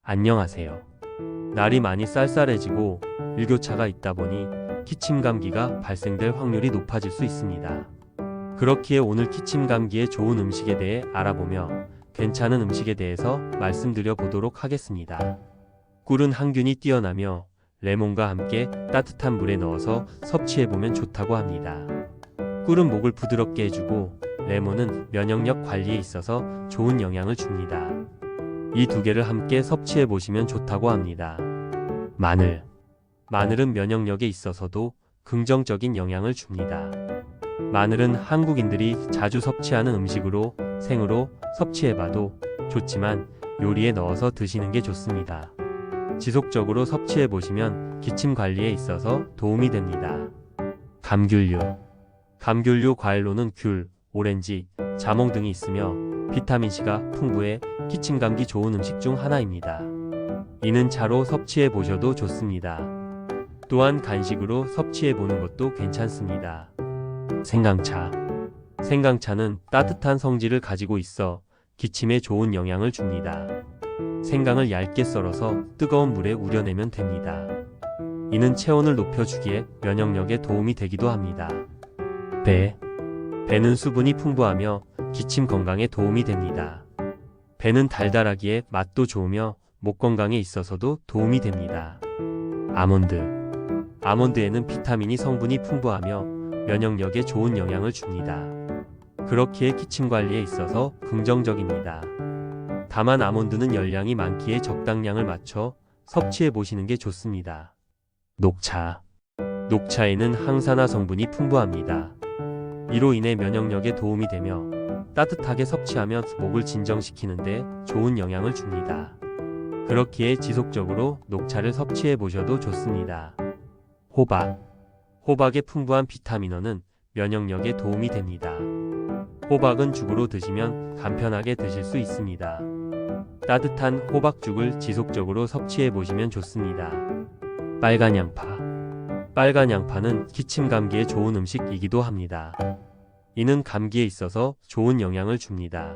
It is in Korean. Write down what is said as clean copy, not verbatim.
안녕하세요. 날이 많이 쌀쌀해지고 일교차가 있다 보니 기침 감기가 발생될 확률이 높아질 수 있습니다. 그렇기에 오늘 기침 감기에 좋은 음식에 대해 알아보며 괜찮은 음식에 대해서 말씀드려 보도록 하겠습니다. 꿀은 항균이 뛰어나며 레몬과 함께 따뜻한 물에 넣어서 섭취해보면 좋다고 합니다. 꿀은 목을 부드럽게 해주고 레몬은 면역력 관리에 있어서 좋은 영향을 줍니다. 이 두 개를 함께 섭취해 보시면 좋다고 합니다. 마늘은 면역력에 있어서도 긍정적인 영향을 줍니다. 마늘은 한국인들이 자주 섭취하는 음식으로 생으로 섭취해봐도 좋지만 요리에 넣어서 드시는 게 좋습니다. 지속적으로 섭취해 보시면 기침 관리에 있어서 도움이 됩니다. 감귤류 과일로는 귤, 오렌지, 자몽 등이 있으며 비타민C가 풍부해 기침 감기 좋은 음식 중 하나입니다. 이는 차로 섭취해 보셔도 좋습니다. 또한 간식으로 섭취해 보는 것도 괜찮습니다. 생강차는 따뜻한 성질을 가지고 있어 기침에 좋은 영향을 줍니다. 생강을 얇게 썰어서 뜨거운 물에 우려내면 됩니다. 이는 체온을 높여주기에 면역력에 도움이 되기도 합니다. 배는 수분이 풍부하며 기침 건강에 도움이 됩니다. 배는 달달하기에 맛도 좋으며 목 건강에 있어서도 도움이 됩니다. 아몬드에는 비타민이 성분이 풍부하며 면역력에 좋은 영향을 줍니다. 그렇기에 기침 관리에 있어서 긍정적입니다. 다만 아몬드는 열량이 많기에 적당량을 맞춰 섭취해 보시는 게 좋습니다. 녹차에는 항산화 성분이 풍부합니다. 이로 인해 면역력에 도움이 되며 따뜻하게 섭취하면 목을 진정시키는데 좋은 영향을 줍니다. 그렇기에 지속적으로 녹차를 섭취해 보셔도 좋습니다. 호박의 풍부한 비타민어는 면역력에 도움이 됩니다. 호박은 죽으로 드시면 간편하게 드실 수 있습니다. 따뜻한 호박죽을 지속적으로 섭취해 보시면 좋습니다. 빨간 양파는 기침 감기에 좋은 음식이기도 합니다. 이는 감기에 있어서 좋은 영향을 줍니다.